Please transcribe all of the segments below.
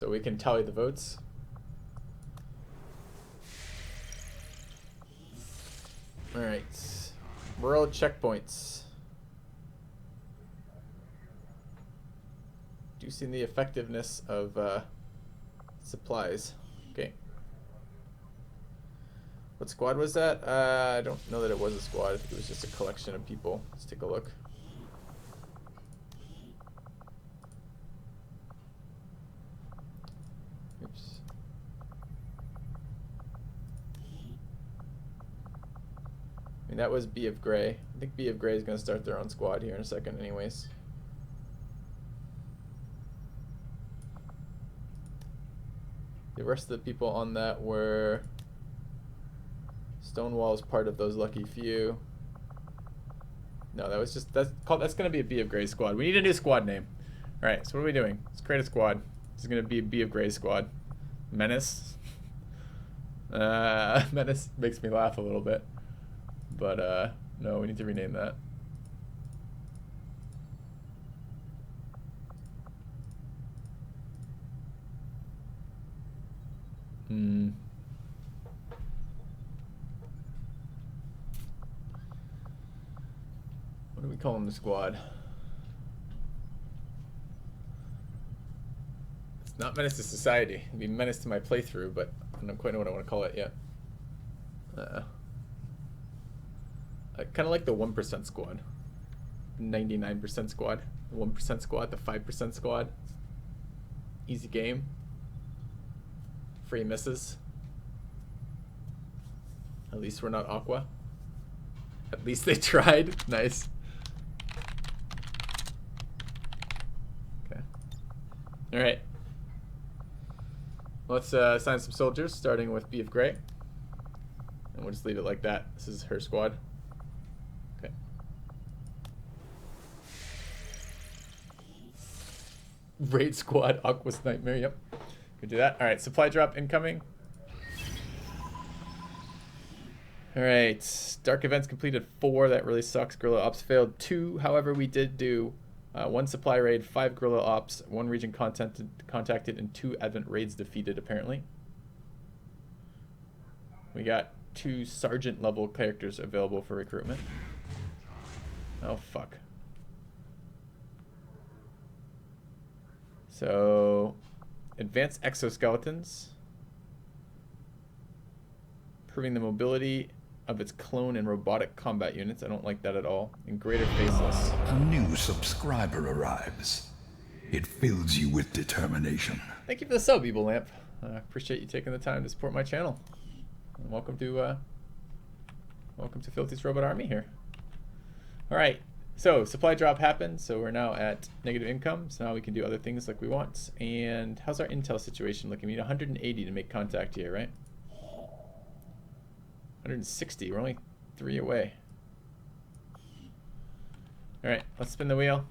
So we can tally the votes. All right, rural checkpoints. Reducing the effectiveness of supplies. Okay. What squad was that? I don't know that it was a squad. I think it was just a collection of people. Let's take a look. Oops. I mean, that was B of Gray. I think B of Gray is going to start their own squad here in a second anyways. The rest of the people on that were... Stonewall is part of those lucky few. No, that was just... That's going to be a B of Gray squad. We need a new squad name. Alright, so what are we doing? Let's create a squad. This is going to be a B of Gray squad. Menace. Menace makes me laugh a little bit. But, no, we need to rename that. What do we call the squad? It's not Menace to Society. It'd be Menace to my playthrough, but I don't quite know what I want to call it yet. I kind of like the 1% squad. 99% squad. The 1% squad, the 5% squad. Easy game. Free misses. At least we're not Aqua. At least they tried. Nice. Okay. Alright. Let's assign some soldiers, starting with B of Gray. And we'll just leave it like that. This is her squad. Okay. Raid squad, Aqua's Nightmare, yep. Could do that. Alright, supply drop incoming. Alright, dark events completed 4. That really sucks. Guerrilla ops failed 2. However, we did do 1 supply raid, 5 guerrilla ops, 1 region contacted, and 2 advent raids defeated, apparently. We got 2 sergeant level characters available for recruitment. Oh, fuck. So, advanced exoskeletons. Improving the mobility of its clone and robotic combat units. I don't like that at all. And greater faceless. A new subscriber arrives. It fills you with determination. Thank you for the sub, Evil Lamp. I appreciate you taking the time to support my channel. And welcome to Filthy's Robot Army here. Alright, so supply drop happened, so we're now at negative income, so now we can do other things like we want. And how's our intel situation looking? We need 180 to make contact here, right? 160, we're only 3 away. Alright, let's spin the wheel.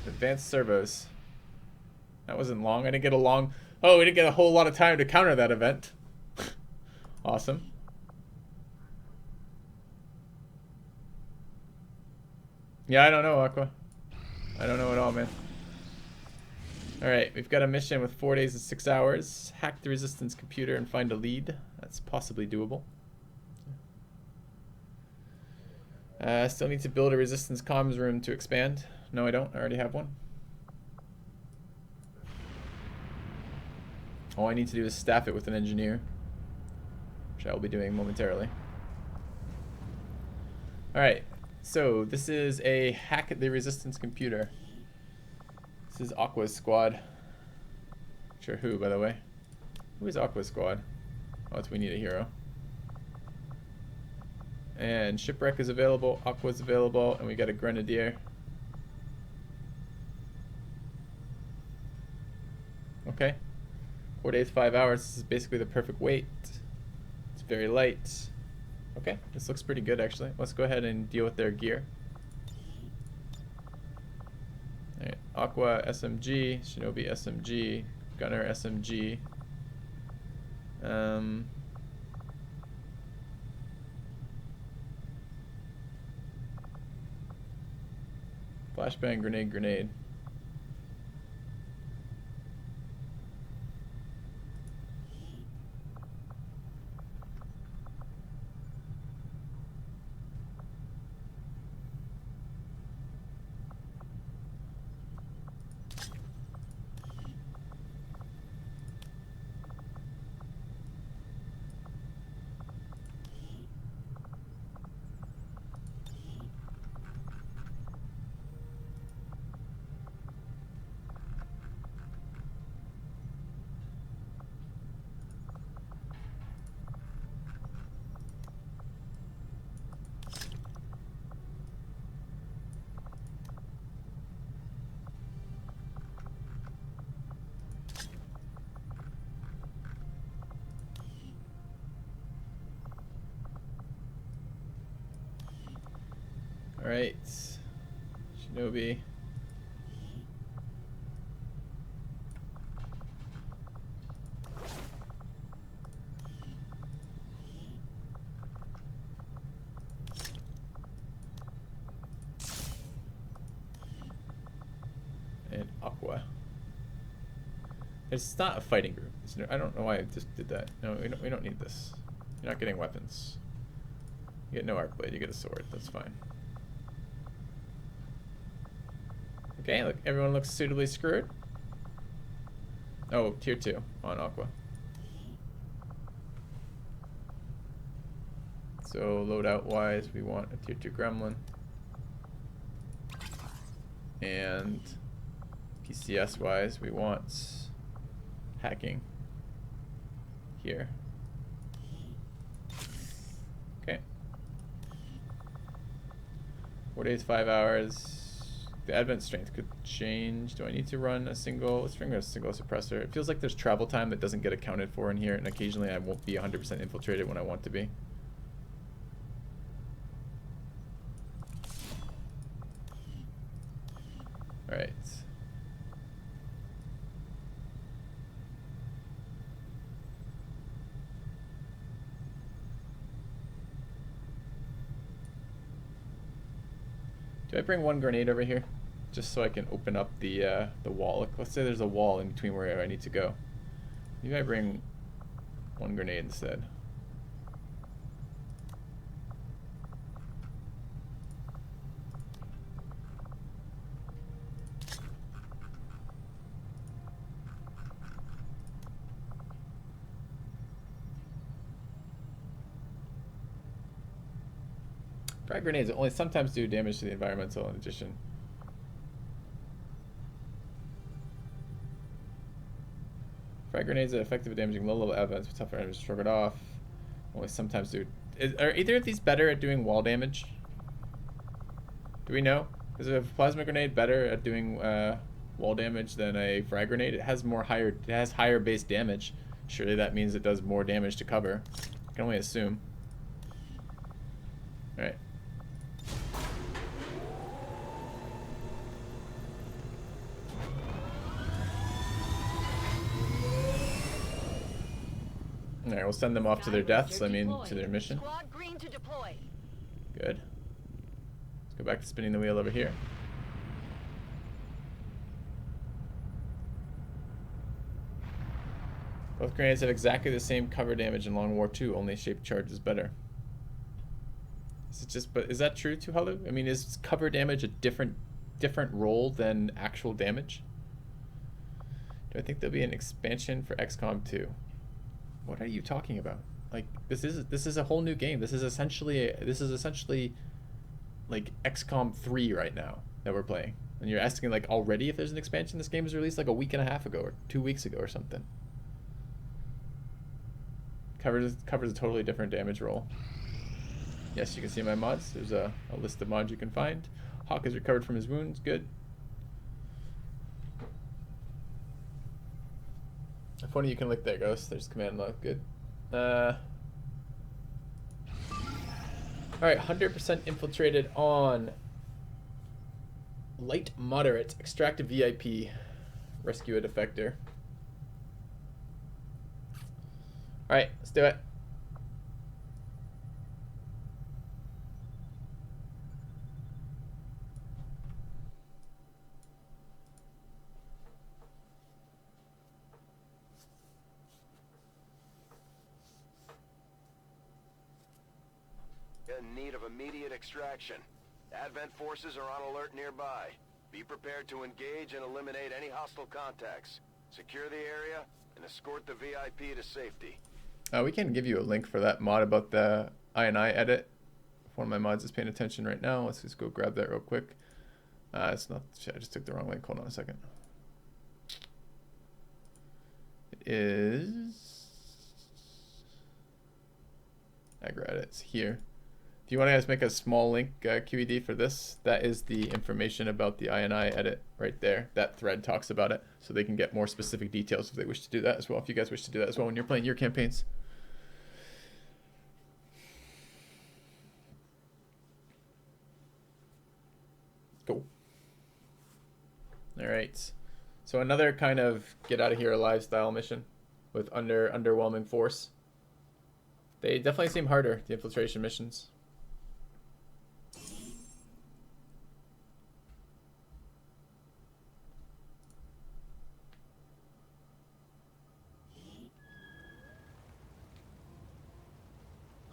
Advanced servos. That wasn't long. I didn't get a long... Oh, we didn't get a whole lot of time to counter that event. Awesome. Yeah, I don't know, Aqua. I don't know at all, man. Alright, we've got a mission with 4 days and 6 hours. Hack the resistance computer and find a lead. That's possibly doable. Still need to build a resistance comms room to expand. No, I don't. I already have one. All I need to do is staff it with an engineer, which I will be doing momentarily. Alright, so this is a hack the resistance computer. This is Aqua's squad. Sure who, by the way. Who is Aqua's squad? Oh, it's We Need a Hero. And Shipwreck is available, Aqua's available, and we got a Grenadier. Okay. 4 days, 5 hours. This is basically the perfect weight. It's very light. Okay, this looks pretty good actually. Let's go ahead and deal with their gear. Alright, Aqua SMG, Shinobi SMG, Gunner SMG. Flashbang, grenade, grenade. Alright. Shinobi. And Aqua. It's not a fighting group. I don't know why I just did that. No, we don't need this. You're not getting weapons. You get no arc blade, you get a sword. That's fine. Okay, look, everyone looks suitably screwed. Oh, tier 2 on Aqua. So loadout wise, we want a tier 2 gremlin. And PCS wise, we want hacking here. Okay. 4 days, 5 hours. The advent strength could change. Do I need to run a single? Let's run a single suppressor. It feels like there's travel time that doesn't get accounted for in here, and occasionally I won't be 100% infiltrated when I want to be. Alright. Do I bring one grenade over here? Just so I can open up the wall. Let's say there's a wall in between where I need to go. Maybe I bring one grenade instead. Frag grenades only sometimes do damage to the environmental in addition. Frag grenades are effective at damaging low-level events, with tougher enemies shrug it off. Only sometimes do. Are either of these better at doing wall damage? Do we know? Is a plasma grenade better at doing wall damage than a frag grenade? It has higher base damage. Surely that means it does more damage to cover. I can only assume. All right. Alright, we'll send them off to their deaths, I mean, to their mission. Good. Let's go back to spinning the wheel over here. Both grenades have exactly the same cover damage in Long War 2, only shaped charge is better. Is it just, but is that true to Halu? I mean, is cover damage a different role than actual damage? Do I think there'll be an expansion for XCOM 2? What are you talking about? Like, this is a whole new game. This is essentially like XCOM 3 right now that we're playing. And you're asking like already if there's an expansion. This game was released like a week and a half ago or 2 weeks ago or something. Covers a totally different damage roll. Yes, you can see my mods. There's a list of mods you can find. Hawk has recovered from his wounds. Good. If one of you can lick that ghost, there's command lock. Good. Alright, 100% infiltrated on light moderate. Extract a VIP. Rescue a defector. Alright, let's do it. immediate extraction. Advent forces are on alert nearby. Be prepared to engage and eliminate any hostile contacts. Secure the area and escort the VIP to safety. We can give you a link for that mod about the INI edit. If one of my mods is paying attention right now, let's just go grab that real quick. It's not, shit, I just took the wrong link. Hold on a second. It is aggro edits here. If you want to guys make a small link QED for this, that is the information about the INI edit right there. That thread talks about it, so they can get more specific details if they wish to do that as well. If you guys wish to do that as well when you're playing your campaigns. Cool. All right. So another kind of get out of here alive style mission with underwhelming force. They definitely seem harder, the infiltration missions.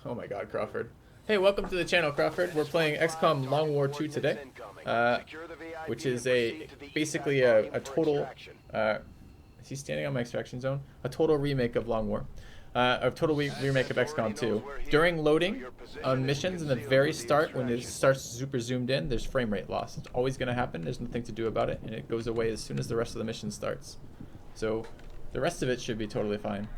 Oh my god, Crawford. Hey, welcome to the channel, Crawford. We're playing XCOM Long War 2 today, which is basically a total... is he standing on my extraction zone? A total remake of Long War. A total remake of XCOM 2. During loading on missions in the very start, when it starts super zoomed in, there's frame rate loss. It's always going to happen. There's nothing to do about it, and it goes away as soon as the rest of the mission starts. So the rest of it should be totally fine.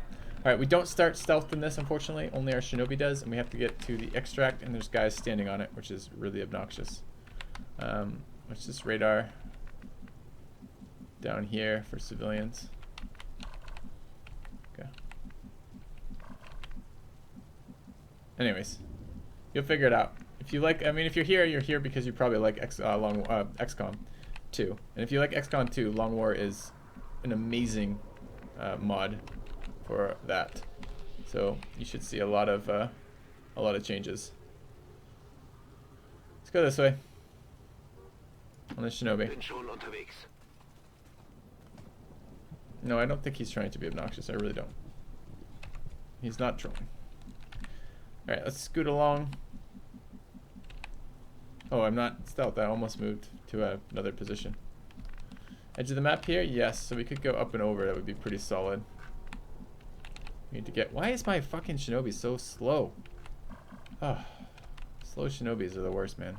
Alright, we don't start stealth in this, unfortunately. Only our shinobi does, and we have to get to the extract, and there's guys standing on it, which is really obnoxious. Let's just radar down here for civilians. Okay. Anyways, you'll figure it out. If you like, I mean, if you're here because you probably like XCOM 2. And if you like XCOM 2, Long War is an amazing mod for that. So you should see a lot of changes. Let's go this way. On the shinobi. No, I don't think he's trying to be obnoxious. I really don't. He's not trolling. Alright, let's scoot along. Oh, I'm not stealth. I almost moved to another position. Edge of the map here? Yes, so we could go up and over. That would be pretty solid. We need to get... Why is my fucking shinobi so slow? Oh, slow shinobis are the worst, man.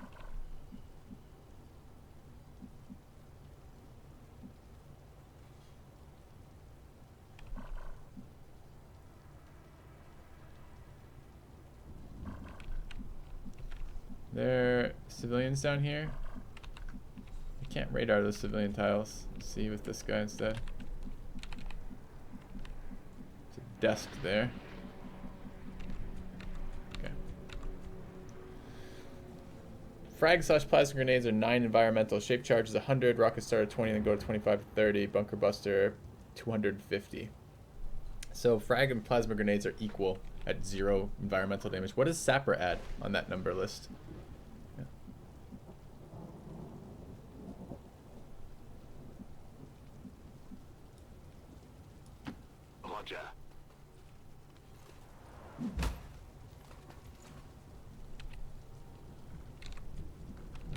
There are civilians down here. I can't radar those civilian tiles. Let's see with this guy instead. There's a desk there. Okay. Frag/plasma grenades are 9 environmental. Shape charge is 100. Rocket starter 20, then go to 25 to 30. Bunker buster 250. So frag and plasma grenades are equal at 0 environmental damage. What does Sapper add on that number list?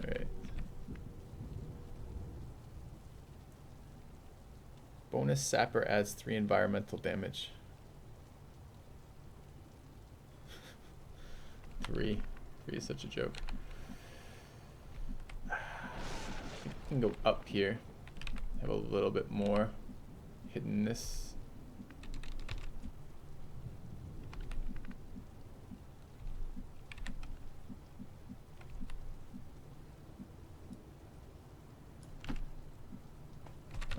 Alright. Bonus Sapper adds 3 environmental damage. 3. 3 is such a joke. I think we can go up here. Have a little bit more hidden this.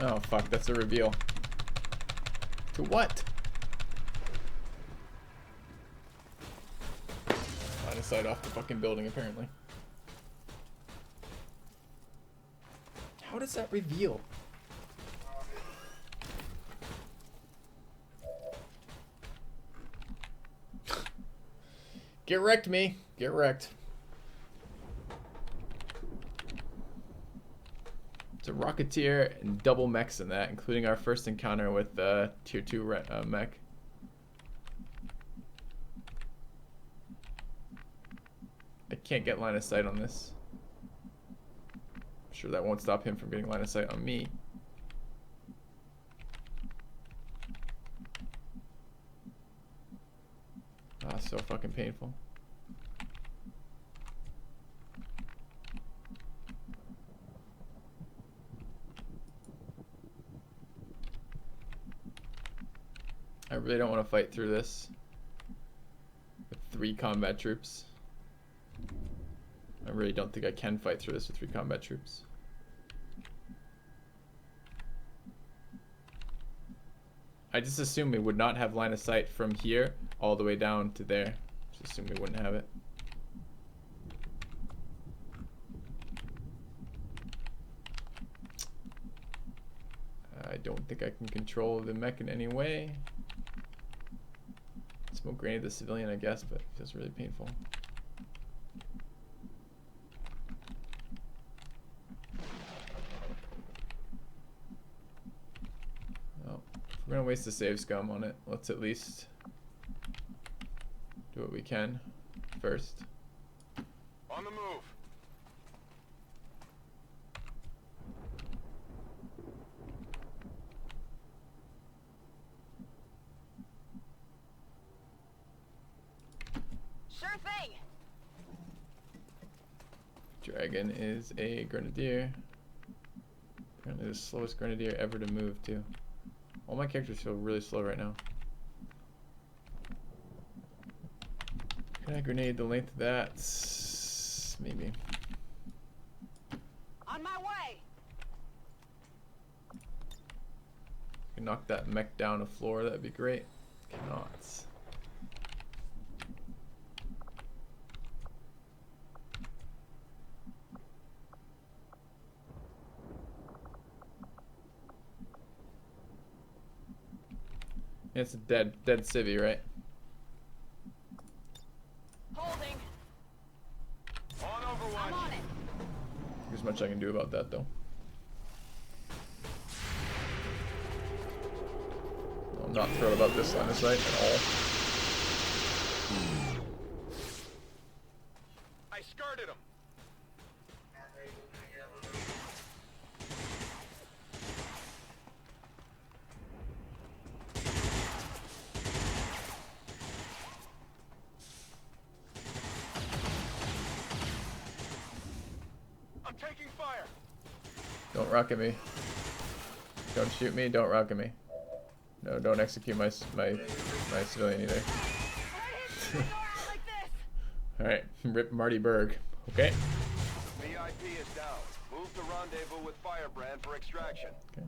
Oh fuck, that's a reveal. To what? Line of sight off the fucking building, apparently. How does that reveal? Get wrecked, me. Get wrecked. It's a Rocketeer and double mechs in that, including our first encounter with Tier 2 mech. I can't get line of sight on this. I'm sure that won't stop him from getting line of sight on me. Ah, so fucking painful. I really don't want to fight through this with 3 combat troops. I really don't think I can fight through this with 3 combat troops. I just assumed we would not have line of sight from here all the way down to there. Just assumed we wouldn't have it. I don't think I can control the mech in any way. Smoke grenade the civilian, I guess, but it feels really painful. Well, if we're gonna waste the save scum on it, let's at least do what we can first. On the move. Sure thing. Dragon is a grenadier. Apparently the slowest grenadier ever to move too. All my characters feel really slow right now. Can I grenade the length of that? Maybe. On my way. Can knock that mech down a floor, that'd be great. Cannot. It's a dead civvy, right? Holding. On Overwatch. I'm on it. There's much I can do about that, though. I'm not thrilled about this line of sight at all. I skirted him. I'm taking fire. Don't rocket me. Don't shoot me. Don't rocket me. No, don't execute my civilian either. All right, rip Marty Berg. Okay. VIP is down. Move to rendezvous with Firebrand for extraction. Okay.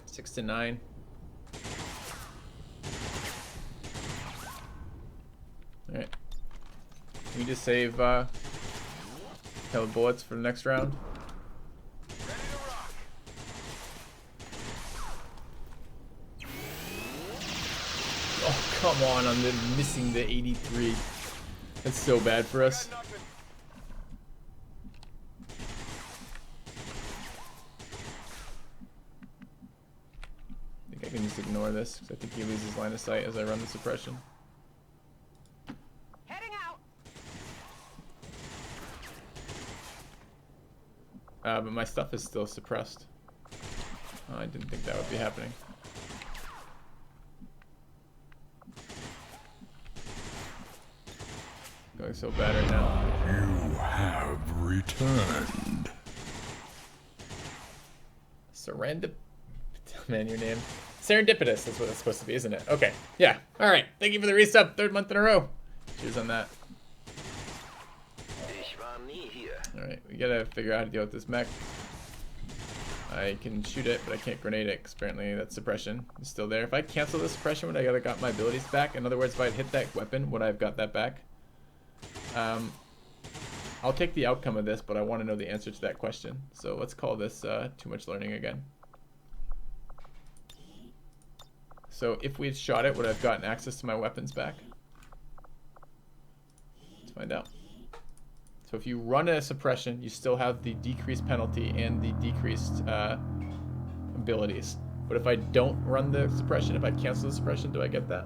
Six to 9. All right. Can you just save hell bullets for the next round? Ready to rock. Oh, come on, I'm missing the 83. That's so bad for us. Got nothing. I think I can just ignore this, because I think he loses line of sight as I run the suppression. Heading out. But my stuff is still suppressed. Oh, I didn't think that would be happening. Going so bad right now. You have returned. Man, your name. Serendipitous, that's what it's supposed to be, isn't it? Okay, yeah. Alright, thank you for the resub. 3rd month in a row. Cheers on that. Ich war nie hier. Alright, we gotta figure out how to deal with this mech. I can shoot it, but I can't grenade it, because apparently that suppression is still there. If I cancel the suppression, would I have got my abilities back? In other words, if I had hit that weapon, would I have got that back? I'll take the outcome of this, but I want to know the answer to that question. So let's call this too much learning again. So if we had shot it, would I have gotten access to my weapons back? Let's find out. So if you run a suppression, you still have the decreased penalty and the decreased abilities. But if I don't run the suppression, if I cancel the suppression, do I get that?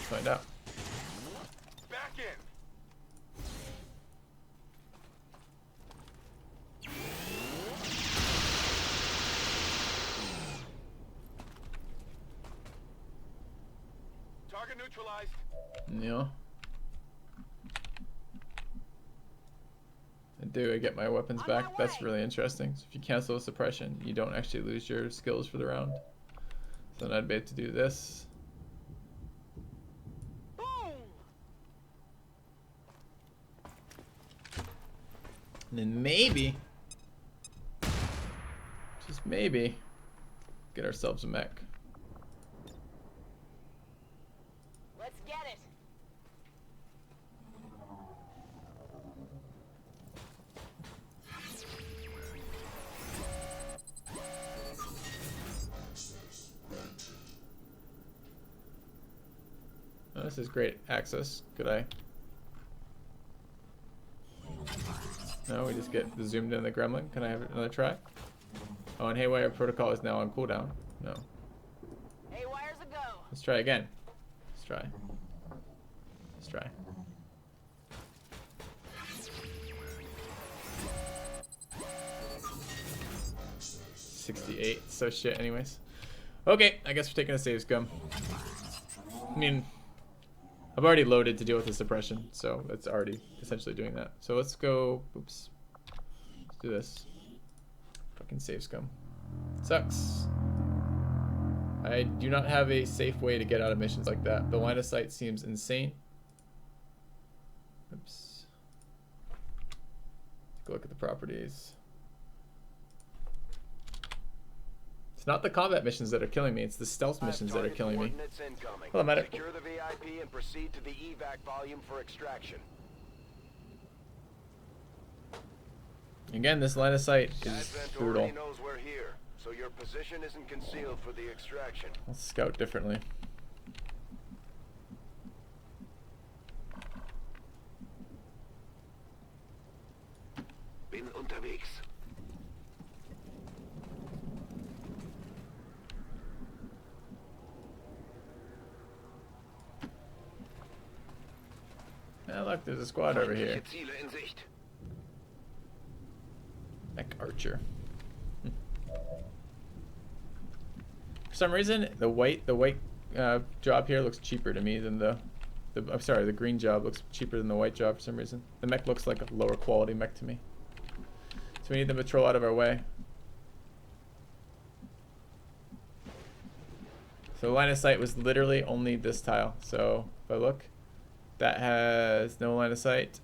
Let's find out. Back in. Target neutralized. Yeah. And do I get my weapons On back? my That's way. really interesting. So if you cancel a suppression, you don't actually lose your skills for the round. So then I'd be able to do this. Boom! And then maybe, just maybe, get ourselves a mech. Let's get it. Oh, this is great access. Could I? No, we just get zoomed in the gremlin. Can I have another try? Oh, and Haywire Protocol is now on cooldown. No. Hey, wires a go. Let's try again. Let's try. Let's try. $68. So shit anyways. Okay, I guess we're taking a save scum. I mean, I've already loaded to deal with the suppression, so it's already essentially doing that. So let's go. Oops. Let's do this. Fucking save scum. Sucks. I do not have a safe way to get out of missions like that. The line of sight seems insane. Oops. Take a look at the properties. It's not the combat missions that are killing me, it's the stealth missions that are killing me. Coordinates incoming. Well, I'm at it. Secure the VIP and proceed to the evac volume for extraction. Again, this line of sight is Advent brutal. already knows we're here, so your position isn't concealed for the extraction. Let's scout differently. Bin unterwegs. Ah, look, there's a squad over here. Ziele in Sicht. Mech Archer. For some reason, the white job here looks cheaper to me than the I'm sorry, the green job looks cheaper than the white job for some reason. The mech looks like a lower quality mech to me. So we need the patrol out of our way. So line of sight was literally only this tile. So if I look, that has no line of sight.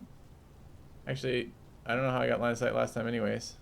Actually, I don't know how I got line of sight last time anyways.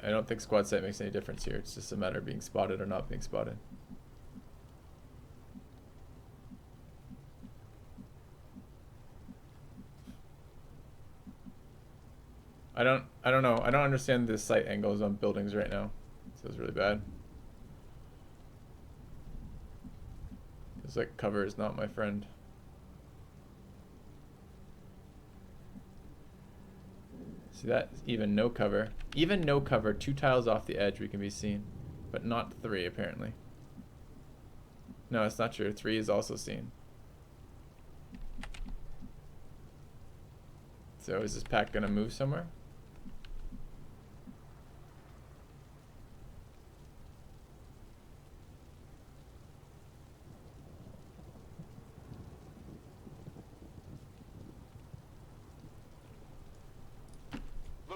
I don't think squad sight makes any difference here. It's just a matter of being spotted or not being spotted. I don't know. I don't understand the sight angles on buildings right now. So it's really bad. It's like cover is not my friend. See that? Even no cover. Even no cover, 2 tiles off the edge we can be seen. But not 3 apparently. No, it's not true. 3 is also seen. So is this pack gonna move somewhere?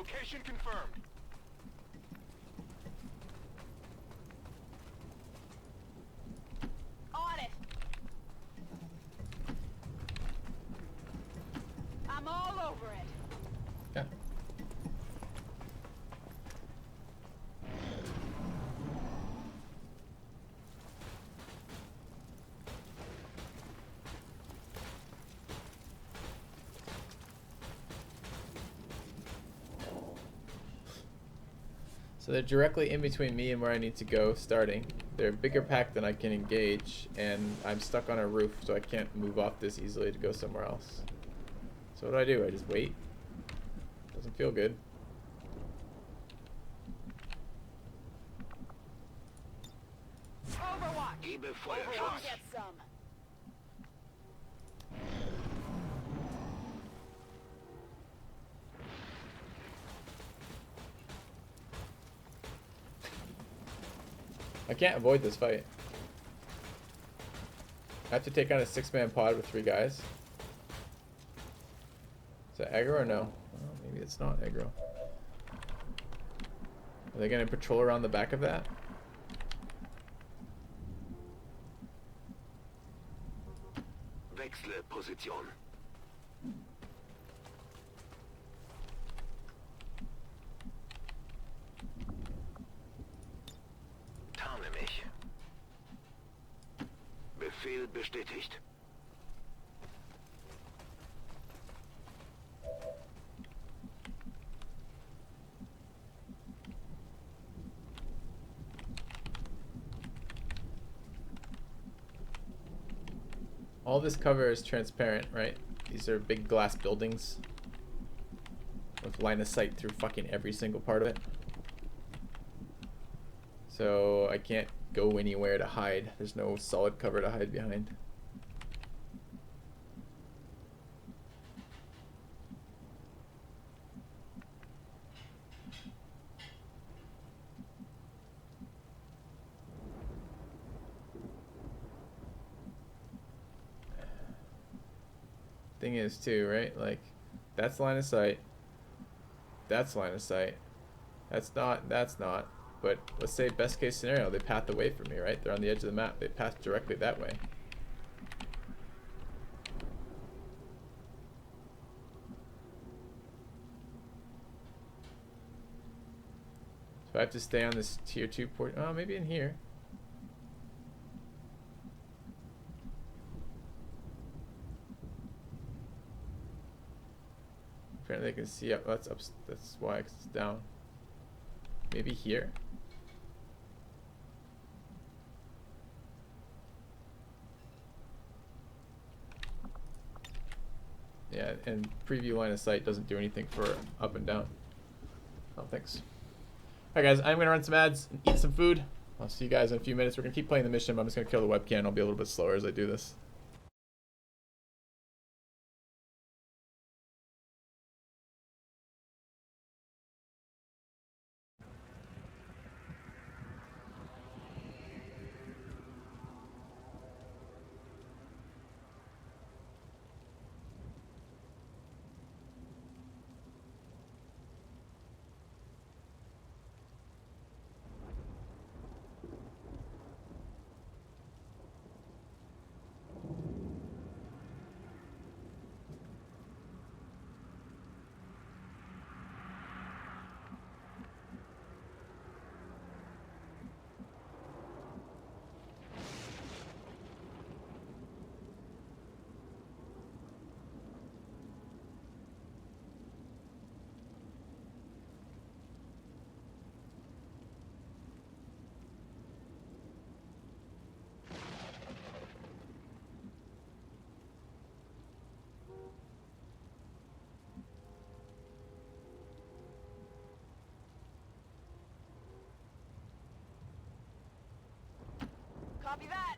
Location confirmed. On it. I'm all over it. Yeah. So they're directly in between me and where I need to go starting. They're a bigger pack than I can engage, and I'm stuck on a roof, so I can't move off this easily to go somewhere else. So what do? I just wait? Doesn't feel good. Overwatch. Gebe Go Feuerschutz. get some. I can't avoid this fight. I have to take on a 6-man pod with 3 guys. Is that aggro or no? Well, maybe it's not aggro. Are they going to patrol around the back of that? Wechsle Position. Tarne mich. Befehl bestätigt. All this cover is transparent, right? These are big glass buildings with line of sight through fucking every single part of it. So I can't go anywhere to hide. There's no solid cover to hide behind. Thing is too, right? Like, that's line of sight. That's line of sight. That's not. But let's say best case scenario, they path away from me, right? They're on the edge of the map. They path directly that way. So I have to stay on this tier 2 port. Oh, maybe in here. Apparently they can see up. That's up. That's why it's down. Maybe here. Yeah, and preview line of sight doesn't do anything for up and down. Oh, thanks. Alright guys, I'm gonna run some ads and eat some food. I'll see you guys in a few minutes. We're gonna keep playing the mission, but I'm just gonna kill the webcam. I'll be a little bit slower as I do this. Copy that.